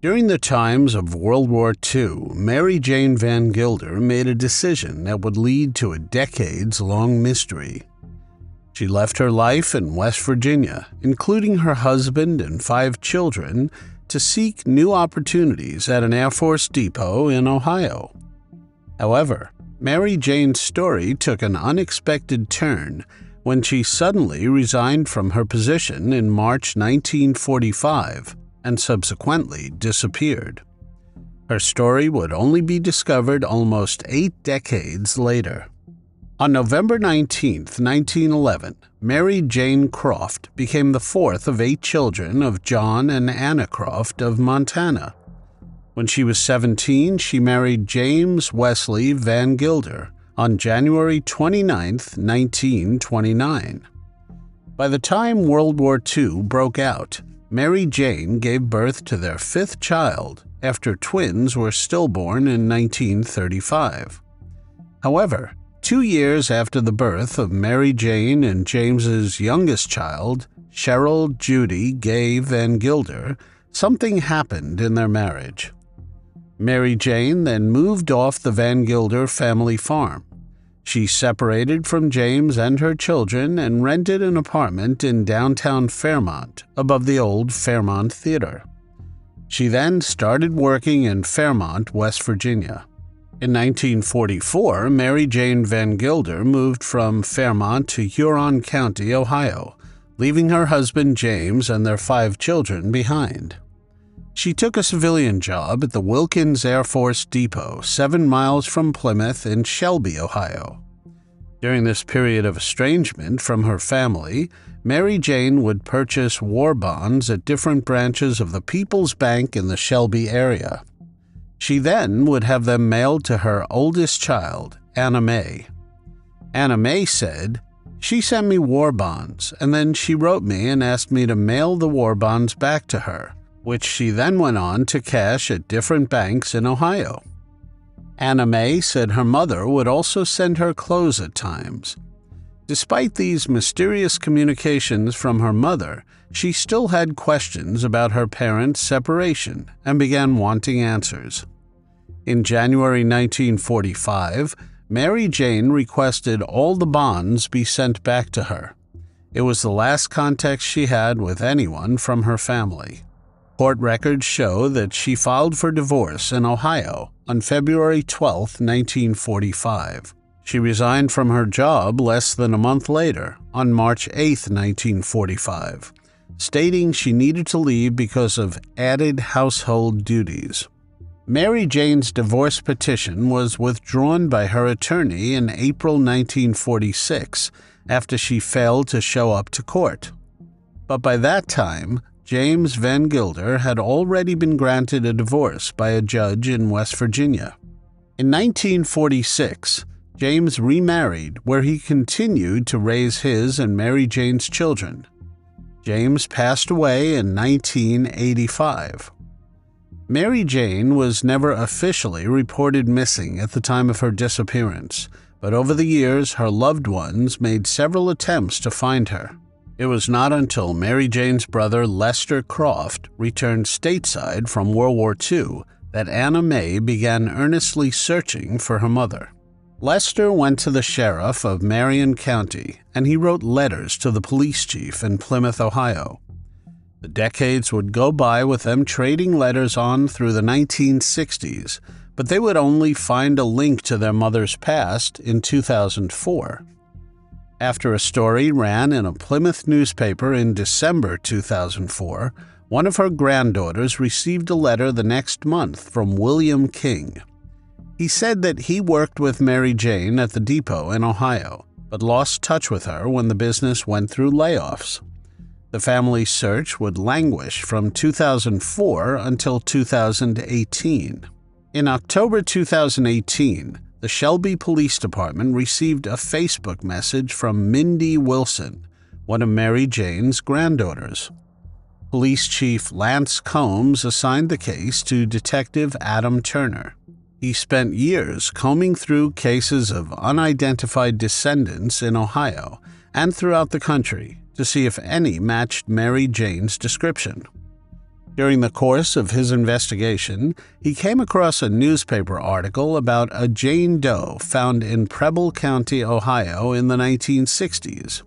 During the times of World War II, Mary Jane Vangilder made a decision that would lead to a decades-long mystery. She left her life in West Virginia, including her husband and 5 children, to seek new opportunities at an Air Force depot in Ohio. However, Mary Jane's story took an unexpected turn when she suddenly resigned from her position in March 1945 and subsequently disappeared. Her story would only be discovered almost 8 decades later. On November 19, 1911, Mary Jane Croft became the 4th of 8 children of John and Anna Croft of Montana. When she was 17, she married James Wesley Vangilder on January 29, 1929. By the time World War II broke out, Mary Jane gave birth to their 5th child after twins were stillborn in 1935. However, 2 years after the birth of Mary Jane and James's youngest child, Cheryl Judy Gay Vangilder, something happened in their marriage. Mary Jane then moved off the Vangilder family farm. She separated from James and her children and rented an apartment in downtown Fairmont, above the old Fairmont Theater. She then started working in Fairmont, West Virginia. In 1944, Mary Jane Vangilder moved from Fairmont to Huron County, Ohio, leaving her husband James and their 5 children behind. She took a civilian job at the Wilkins Air Force Depot, 7 miles from Plymouth in Shelby, Ohio. During this period of estrangement from her family, Mary Jane would purchase war bonds at different branches of the People's Bank in the Shelby area. She then would have them mailed to her oldest child, Anna Mae. Anna Mae said, "She sent me war bonds, and then she wrote me and asked me to mail the war bonds back to her, which she then went on to cash at different banks in Ohio." Anna Mae said her mother would also send her clothes at times. Despite these mysterious communications from her mother, she still had questions about her parents' separation and began wanting answers. In January 1945, Mary Jane requested all the bonds be sent back to her. It was the last contact she had with anyone from her family. Court records show that she filed for divorce in Ohio on February 12, 1945. She resigned from her job less than a month later, on March 8, 1945, stating she needed to leave because of added household duties. Mary Jane's divorce petition was withdrawn by her attorney in April 1946 after she failed to show up to court. But by that time, James Vangilder had already been granted a divorce by a judge in West Virginia. In 1946, James remarried, where he continued to raise his and Mary Jane's children. James passed away in 1985. Mary Jane was never officially reported missing at the time of her disappearance, but over the years her loved ones made several attempts to find her. It was not until Mary Jane's brother Lester Croft returned stateside from World War II that Anna Mae began earnestly searching for her mother. Lester went to the sheriff of Marion County, and he wrote letters to the police chief in Plymouth, Ohio. The decades would go by with them trading letters on through the 1960s, but they would only find a link to their mother's past in 2004. After a story ran in a Plymouth newspaper in December 2004, one of her granddaughters received a letter the next month from William King. He said that he worked with Mary Jane at the depot in Ohio, but lost touch with her when the business went through layoffs. The family's search would languish from 2004 until 2018. In October 2018, the Shelby Police Department received a Facebook message from Mindy Wilson, one of Mary Jane's granddaughters. Police Chief Lance Combs assigned the case to Detective Adam Turner. He spent years combing through cases of unidentified descendants in Ohio and throughout the country to see if any matched Mary Jane's description. During the course of his investigation, he came across a newspaper article about a Jane Doe found in Preble County, Ohio in the 1960s.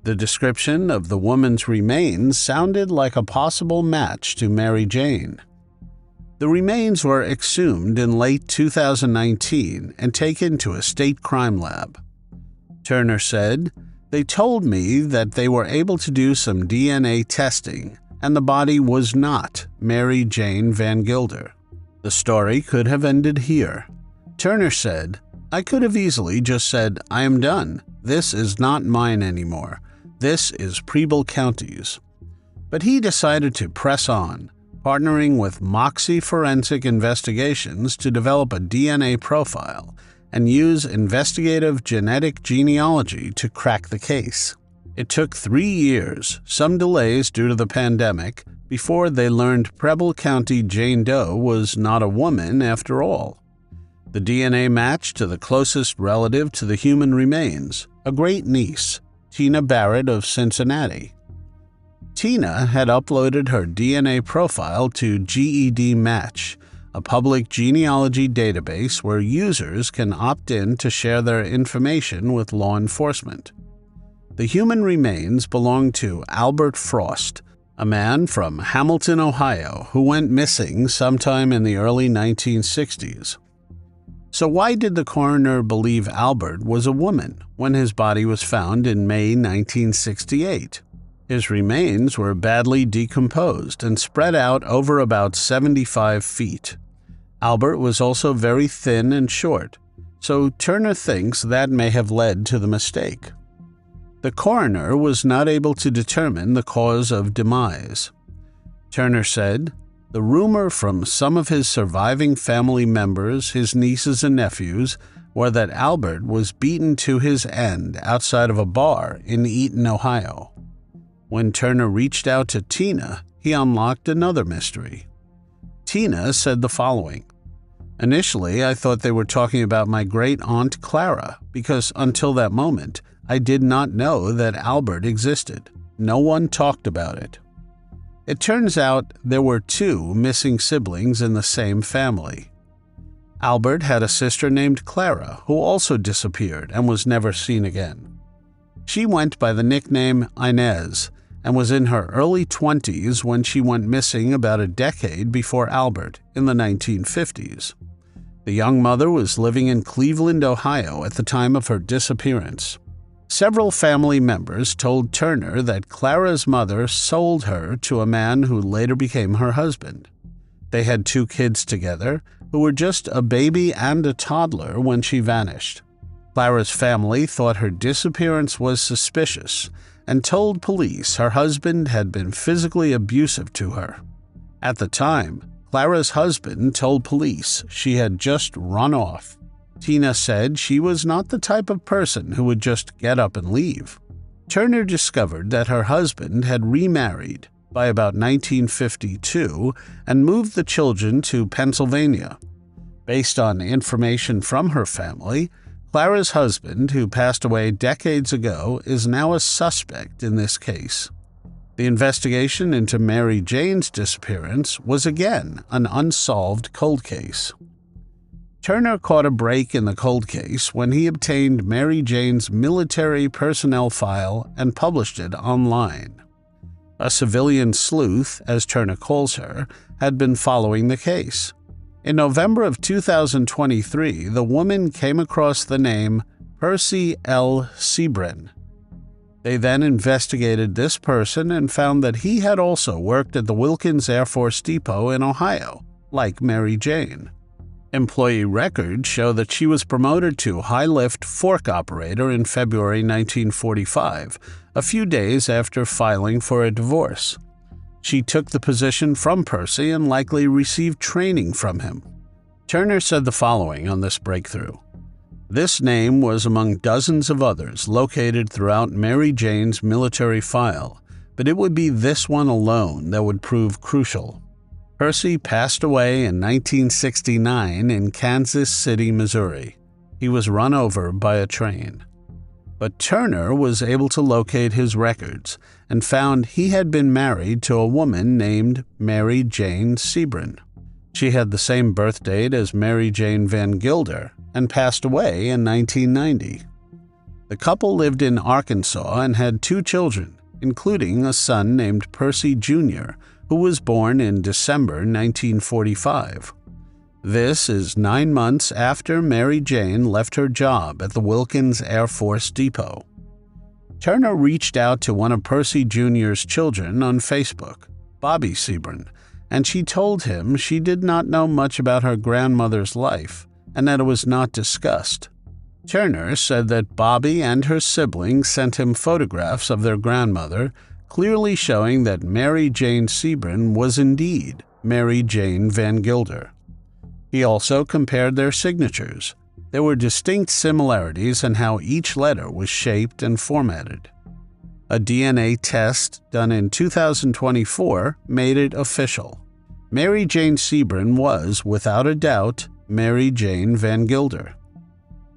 The description of the woman's remains sounded like a possible match to Mary Jane. The remains were exhumed in late 2019 and taken to a state crime lab. Turner said, "They told me that they were able to do some DNA testing, and the body was not Mary Jane Vangilder. The story could have ended here." Turner said, "I could have easily just said, 'I am done. This is not mine anymore. This is Preble County's.' But he decided to press on, partnering with Moxie Forensic Investigations to develop a DNA profile and use investigative genetic genealogy to crack the case. It took 3 years, some delays due to the pandemic, before they learned Preble County Jane Doe was not a woman after all. The DNA matched to the closest relative to the human remains, a great-niece, Tina Barrett of Cincinnati. Tina had uploaded her DNA profile to GED Match, a public genealogy database where users can opt in to share their information with law enforcement. The human remains belonged to Albert Frost, a man from Hamilton, Ohio, who went missing sometime in the early 1960s. So why did the coroner believe Albert was a woman when his body was found in May 1968? His remains were badly decomposed and spread out over about 75 feet. Albert was also very thin and short, so Turner thinks that may have led to the mistake. The coroner was not able to determine the cause of demise. Turner said, "The rumor from some of his surviving family members, his nieces and nephews, were that Albert was beaten to his end outside of a bar in Eaton, Ohio." When Turner reached out to Tina, he unlocked another mystery. Tina said the following, "Initially, I thought they were talking about my great-aunt Clara, because until that moment, I did not know that Albert existed. No one talked about it." It turns out there were 2 missing siblings in the same family. Albert had a sister named Clara, who also disappeared and was never seen again. She went by the nickname Inez and was in her early 20s when she went missing about a decade before Albert in the 1950s. The young mother was living in Cleveland, Ohio at the time of her disappearance. Several family members told Turner that Clara's mother sold her to a man who later became her husband. They had 2 kids together who were just a baby and a toddler when she vanished. Clara's family thought her disappearance was suspicious and told police her husband had been physically abusive to her. At the time, Clara's husband told police she had just run off. Tina said she was not the type of person who would just get up and leave. Turner discovered that her husband had remarried by about 1952 and moved the children to Pennsylvania. Based on information from her family, Clara's husband, who passed away decades ago, is now a suspect in this case. The investigation into Mary Jane's disappearance was again an unsolved cold case. Turner caught a break in the cold case when he obtained Mary Jane's military personnel file and published it online. A civilian sleuth, as Turner calls her, had been following the case. In November of 2023, the woman came across the name Percy L. Sebrin. They then investigated this person and found that he had also worked at the Wilkins Air Force Depot in Ohio, like Mary Jane. Employee records show that she was promoted to high-lift fork operator in February 1945, a few days after filing for a divorce. She took the position from Percy and likely received training from him. Turner said the following on this breakthrough. This name was among dozens of others located throughout Mary Jane's military file, but it would be this one alone that would prove crucial. Percy passed away in 1969 in Kansas City, Missouri. He was run over by a train. But Turner was able to locate his records and found he had been married to a woman named Mary Jane Sebren. She had the same birth date as Mary Jane Vangilder and passed away in 1990. The couple lived in Arkansas and had 2 children, including a son named Percy Jr., who was born in December 1945. This is 9 months after Mary Jane left her job at the Wilkins Air Force Depot. Turner reached out to one of Percy Jr.'s children on Facebook, Bobby Sebren, and she told him she did not know much about her grandmother's life and that it was not discussed. Turner said that Bobby and her siblings sent him photographs of their grandmother, clearly showing that Mary Jane Sebren was indeed Mary Jane Vangilder. He also compared their signatures. There were distinct similarities in how each letter was shaped and formatted. A DNA test done in 2024 made it official. Mary Jane Sebren was, without a doubt, Mary Jane Vangilder.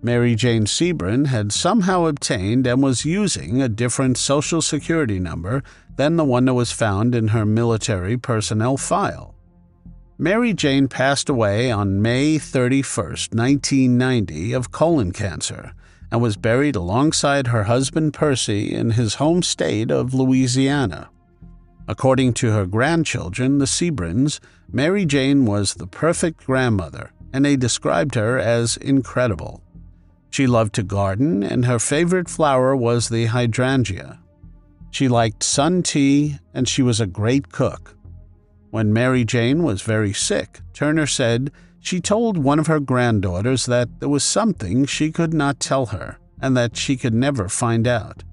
Mary Jane Sebren had somehow obtained and was using a different Social Security number than the one that was found in her military personnel file. Mary Jane passed away on May 31, 1990, of colon cancer and was buried alongside her husband Percy in his home state of Louisiana. According to her grandchildren, the Sebrens, Mary Jane was the perfect grandmother, and they described her as incredible. She loved to garden, and her favorite flower was the hydrangea. She liked sun tea, and she was a great cook. When Mary Jane was very sick, Turner said she told one of her granddaughters that there was something she could not tell her, and that she could never find out.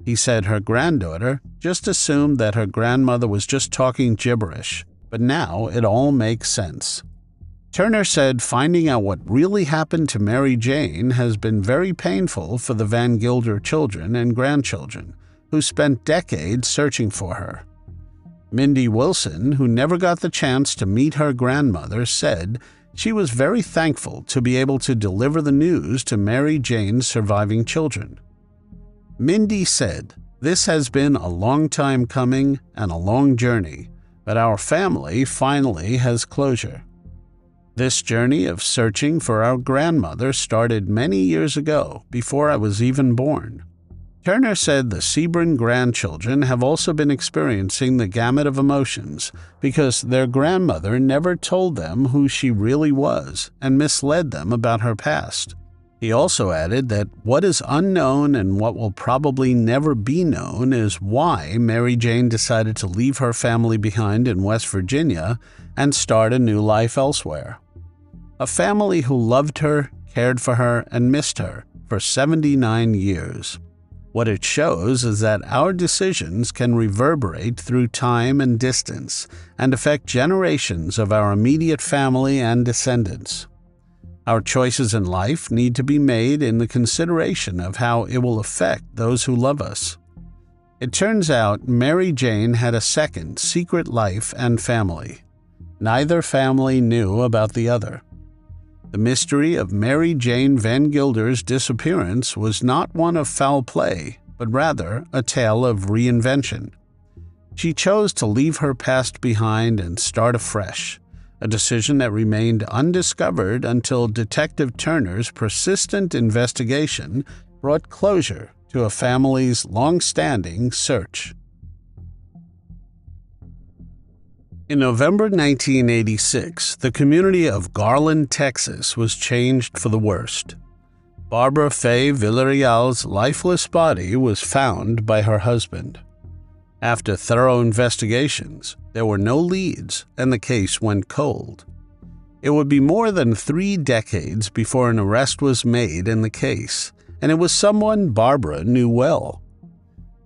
He said her granddaughter just assumed that her grandmother was just talking gibberish, but now it all makes sense. Turner said finding out what really happened to Mary Jane has been very painful for the Vangilder children and grandchildren, who spent decades searching for her. Mindy Wilson, who never got the chance to meet her grandmother, said she was very thankful to be able to deliver the news to Mary Jane's surviving children. Mindy said, "This has been a long time coming and a long journey, but our family finally has closure. This journey of searching for our grandmother started many years ago, before I was even born." Turner said the Sebren grandchildren have also been experiencing the gamut of emotions because their grandmother never told them who she really was and misled them about her past. He also added that what is unknown and what will probably never be known is why Mary Jane decided to leave her family behind in West Virginia and start a new life elsewhere. A family who loved her, cared for her, and missed her for 79 years. What it shows is that our decisions can reverberate through time and distance and affect generations of our immediate family and descendants. Our choices in life need to be made in the consideration of how it will affect those who love us. It turns out Mary Jane had a second secret life and family. Neither family knew about the other. The mystery of Mary Jane Vangilder's disappearance was not one of foul play, but rather a tale of reinvention. She chose to leave her past behind and start afresh, a decision that remained undiscovered until Detective Turner's persistent investigation brought closure to a family's long-standing search. In November 1986, the community of Garland, Texas was changed for the worst. Barbara Faye Villarreal's lifeless body was found by her husband. After thorough investigations, there were no leads and the case went cold. It would be more than 3 decades before an arrest was made in the case, and it was someone Barbara knew well.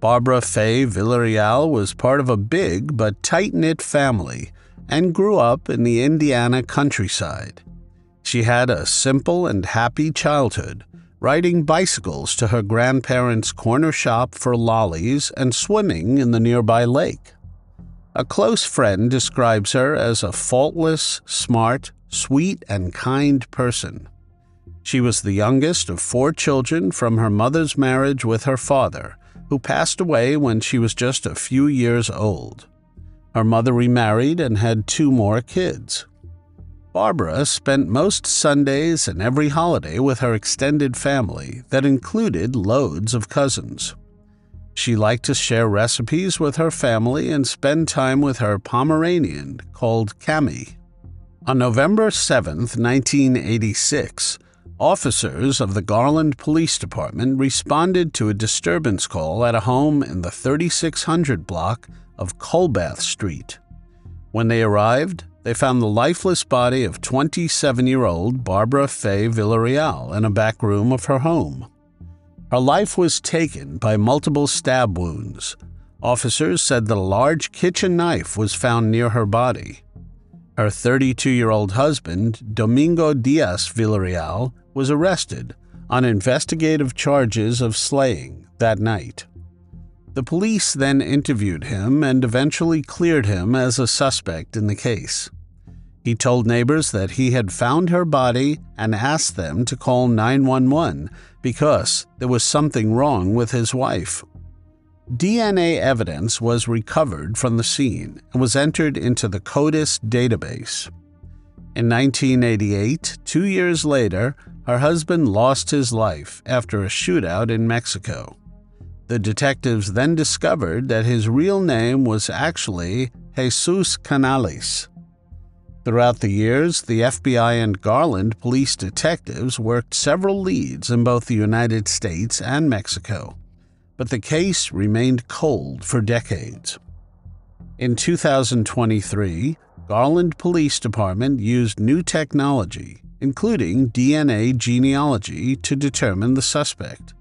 Barbara Faye Villarreal was part of a big but tight-knit family and grew up in the Indiana countryside. She had a simple and happy childhood, riding bicycles to her grandparents' corner shop for lollies and swimming in the nearby lake. A close friend describes her as a faultless, smart, sweet, and kind person. She was the youngest of 4 children from her mother's marriage with her father, who passed away when she was just a few years old. Her mother remarried and had 2 more kids. Barbara spent most Sundays and every holiday with her extended family that included loads of cousins. She liked to share recipes with her family and spend time with her Pomeranian called Cammy. On November 7, 1986, officers of the Garland Police Department responded to a disturbance call at a home in the 3600 block of Colbath Street. When they arrived, they found the lifeless body of 27-year-old Barbara Fay Villarreal in a back room of her home. Her life was taken by multiple stab wounds. Officers said that a large kitchen knife was found near her body. Her 32-year-old husband, Domingo Diaz Villarreal, was arrested on investigative charges of slaying that night. The police then interviewed him and eventually cleared him as a suspect in the case. He told neighbors that he had found her body and asked them to call 911 because there was something wrong with his wife. DNA evidence was recovered from the scene and was entered into the CODIS database. In 1988, 2 years later, her husband lost his life after a shootout in Mexico. The detectives then discovered that his real name was actually Jesus Canales. Throughout the years, the FBI and Garland police detectives worked several leads in both the United States and Mexico, but the case remained cold for decades. In 2023, Garland Police Department used new technology, including DNA genealogy, to determine the suspect.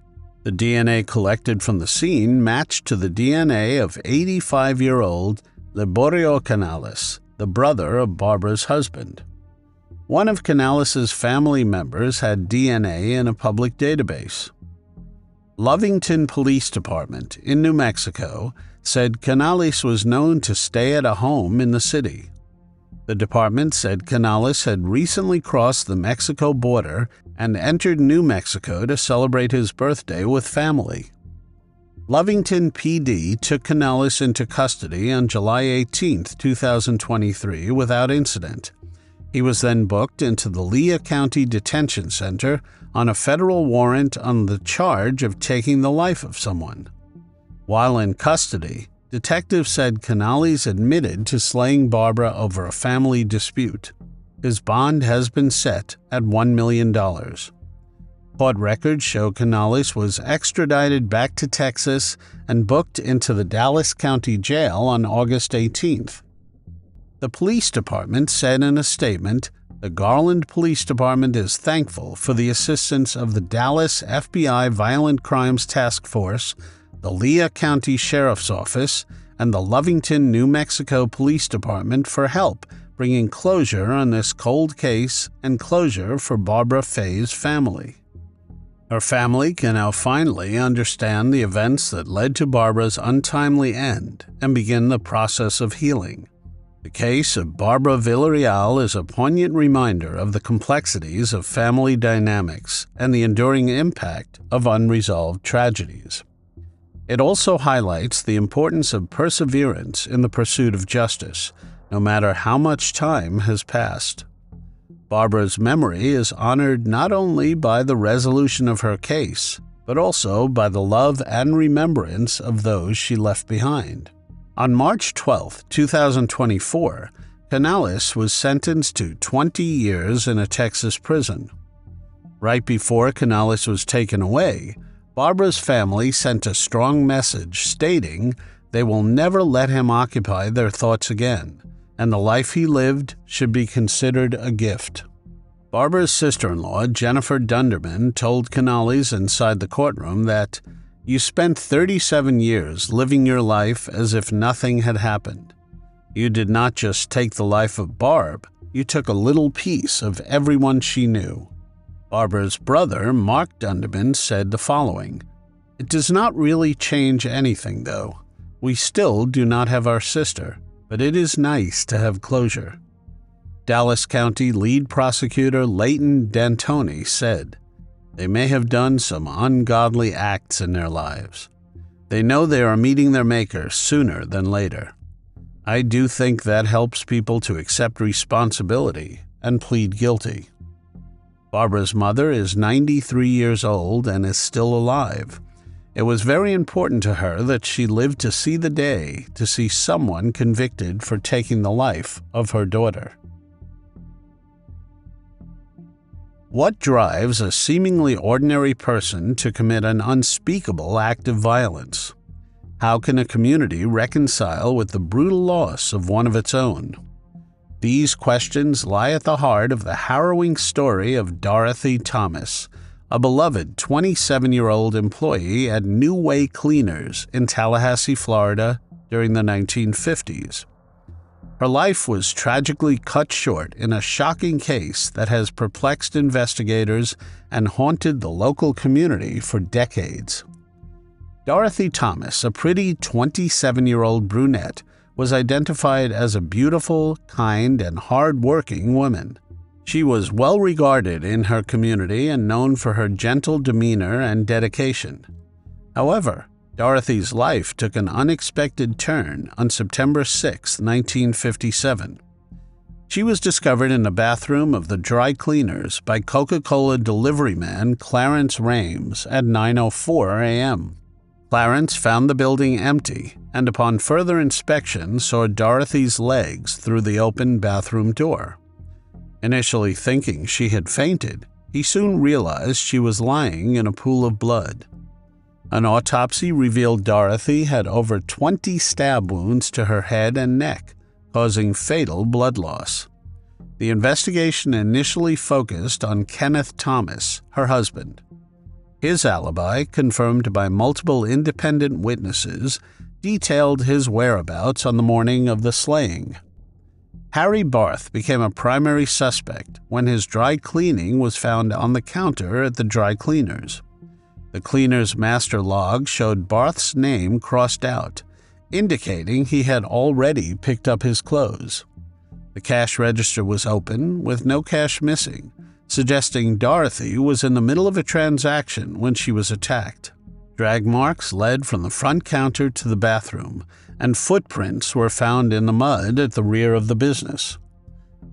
The DNA collected from the scene matched to the DNA of 85-year-old Liborio Canales, the brother of Barbara's husband. One of Canales' family members had DNA in a public database. Lovington Police Department in New Mexico said Canales was known to stay at a home in the city. The department said Canales had recently crossed the Mexico border and entered New Mexico to celebrate his birthday with family. Lovington PD took Canales into custody on July 18, 2023, without incident. He was then booked into the Lea County Detention Center on a federal warrant on the charge of taking the life of someone. While in custody, detectives said Canales admitted to slaying Barbara over a family dispute. His bond has been set at $1 million. Court records show Canales was extradited back to Texas and booked into the Dallas County Jail on August 18th. The police department said in a statement, "The Garland Police Department is thankful for the assistance of the Dallas FBI Violent Crimes Task Force, the Lea County Sheriff's Office, and the Lovington, New Mexico Police Department for help bringing closure on this cold case and closure for Barbara Fay's family." Her family can now finally understand the events that led to Barbara's untimely end and begin the process of healing. The case of Barbara Villarreal is a poignant reminder of the complexities of family dynamics and the enduring impact of unresolved tragedies. It also highlights the importance of perseverance in the pursuit of justice, no matter how much time has passed. Barbara's memory is honored not only by the resolution of her case, but also by the love and remembrance of those she left behind. On March 12, 2024, Canales was sentenced to 20 years in a Texas prison. Right before Canales was taken away, Barbara's family sent a strong message stating they will never let him occupy their thoughts again, and the life he lived should be considered a gift. Barbara's sister-in-law, Jennifer Dunderman, told Canales inside the courtroom that, "You spent 37 years living your life as if nothing had happened. You did not just take the life of Barb, you took a little piece of everyone she knew." Barbara's brother, Mark Dunderman, said the following, "It does not really change anything, though. We still do not have our sister, but it is nice to have closure." Dallas County lead prosecutor Leighton D'Antoni said, "They may have done some ungodly acts in their lives. They know they are meeting their maker sooner than later. I do think that helps people to accept responsibility and plead guilty." Barbara's mother is 93 years old and is still alive. It was very important to her that she lived to see the day to see someone convicted for taking the life of her daughter. What drives a seemingly ordinary person to commit an unspeakable act of violence? How can a community reconcile with the brutal loss of one of its own? These questions lie at the heart of the harrowing story of Dorothy Thomas, a beloved 27-year-old employee at New Way Cleaners in Tallahassee, Florida, during the 1950s. Her life was tragically cut short in a shocking case that has perplexed investigators and haunted the local community for decades. Dorothy Thomas, a pretty 27-year-old brunette, was identified as a beautiful, kind, and hard-working woman. She was well regarded in her community and known for her gentle demeanor and dedication. However, Dorothy's life took an unexpected turn on September 6, 1957. She was discovered in the bathroom of the dry cleaners by Coca-Cola delivery man Clarence Rames at 9:04 a.m. Clarence found the building empty and upon further inspection saw Dorothy's legs through the open bathroom door. Initially thinking she had fainted, he soon realized she was lying in a pool of blood. An autopsy revealed Dorothy had over 20 stab wounds to her head and neck, causing fatal blood loss. The investigation initially focused on Kenneth Thomas, her husband. His alibi, confirmed by multiple independent witnesses, detailed his whereabouts on the morning of the slaying. Harry Barth became a primary suspect when his dry cleaning was found on the counter at the dry cleaners. The cleaner's master log showed Barth's name crossed out, indicating he had already picked up his clothes. The cash register was open, with no cash missing, suggesting Dorothy was in the middle of a transaction when she was attacked. Drag marks led from the front counter to the bathroom, and footprints were found in the mud at the rear of the business.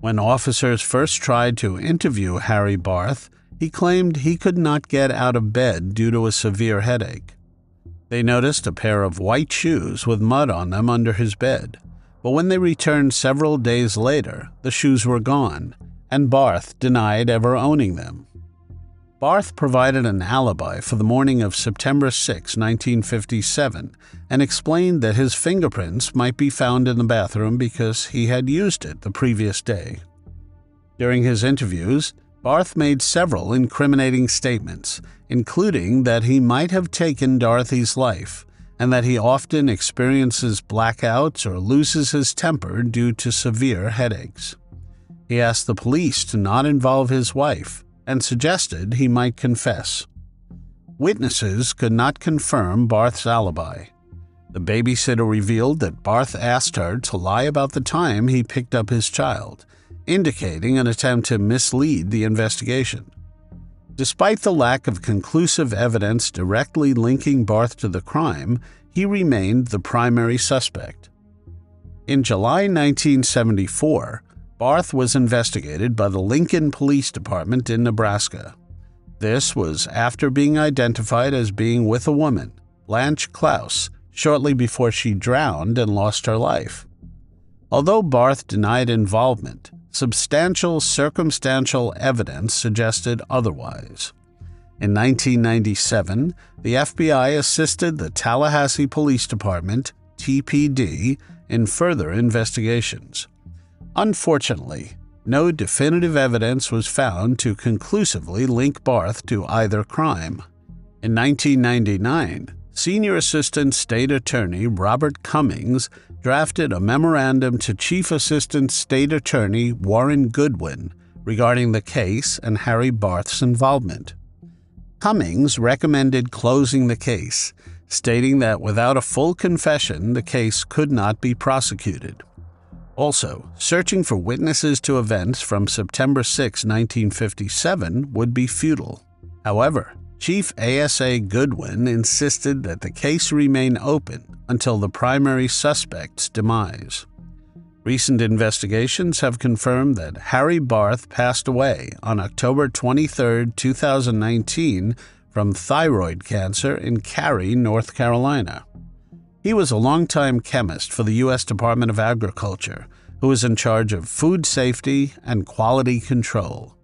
When officers first tried to interview Harry Barth, he claimed he could not get out of bed due to a severe headache. They noticed a pair of white shoes with mud on them under his bed, but when they returned several days later, the shoes were gone, and Barth denied ever owning them. Barth provided an alibi for the morning of September 6, 1957, and explained that his fingerprints might be found in the bathroom because he had used it the previous day. During his interviews, Barth made several incriminating statements, including that he might have taken Dorothy's life and that he often experiences blackouts or loses his temper due to severe headaches. He asked the police to not involve his wife and suggested he might confess. Witnesses could not confirm Barth's alibi. The babysitter revealed that Barth asked her to lie about the time he picked up his child, indicating an attempt to mislead the investigation. Despite the lack of conclusive evidence directly linking Barth to the crime, he remained the primary suspect. In July 1974, Barth was investigated by the Lincoln Police Department in Nebraska. This was after being identified as being with a woman, Blanche Klaus, shortly before she drowned and lost her life. Although Barth denied involvement, substantial circumstantial evidence suggested otherwise. In 1997, the FBI assisted the Tallahassee Police Department, TPD, in further investigations. Unfortunately, no definitive evidence was found to conclusively link Barth to either crime. In 1999, Senior Assistant State Attorney Robert Cummings drafted a memorandum to Chief Assistant State Attorney Warren Goodwin regarding the case and Harry Barth's involvement. Cummings recommended closing the case, stating that without a full confession, the case could not be prosecuted. Also, searching for witnesses to events from September 6, 1957 would be futile. However, Chief ASA Goodwin insisted that the case remain open until the primary suspect's demise. Recent investigations have confirmed that Harry Barth passed away on October 23, 2019 from thyroid cancer in Cary, North Carolina. He was a longtime chemist for the U.S. Department of Agriculture, who was in charge of food safety and quality control.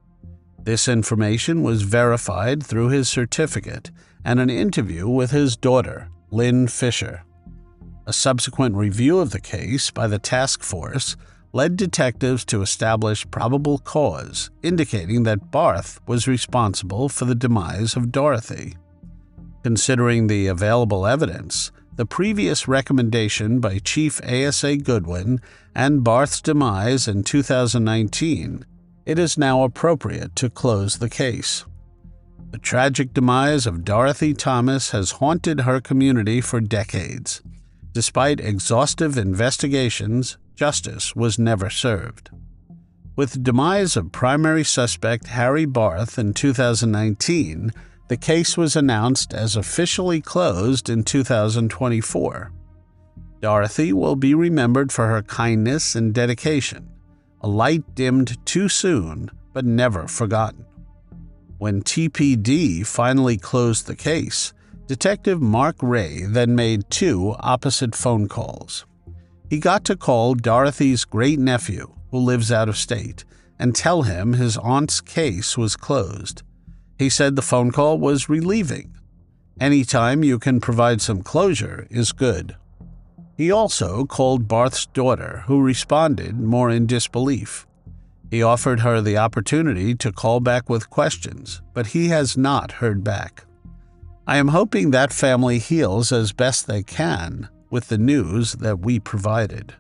This information was verified through his certificate and an interview with his daughter, Lynn Fisher. A subsequent review of the case by the task force led detectives to establish probable cause, indicating that Barth was responsible for the demise of Dorothy. Considering the available evidence, the previous recommendation by Chief ASA Goodwin, and Barth's demise in 2019, it is now appropriate to close the case. The tragic demise of Dorothy Thomas has haunted her community for decades. Despite exhaustive investigations, justice was never served. With the demise of primary suspect Harry Barth in 2019, the case was announced as officially closed in 2024. Dorothy will be remembered for her kindness and dedication, a light dimmed too soon but never forgotten. When TPD finally closed the case, Detective Mark Ray then made two opposite phone calls. He got to call Dorothy's great-nephew, who lives out of state, and tell him his aunt's case was closed. He said the phone call was relieving. Anytime you can provide some closure is good. He also called Barth's daughter, who responded more in disbelief. He offered her the opportunity to call back with questions, but he has not heard back. I am hoping that family heals as best they can with the news that we provided.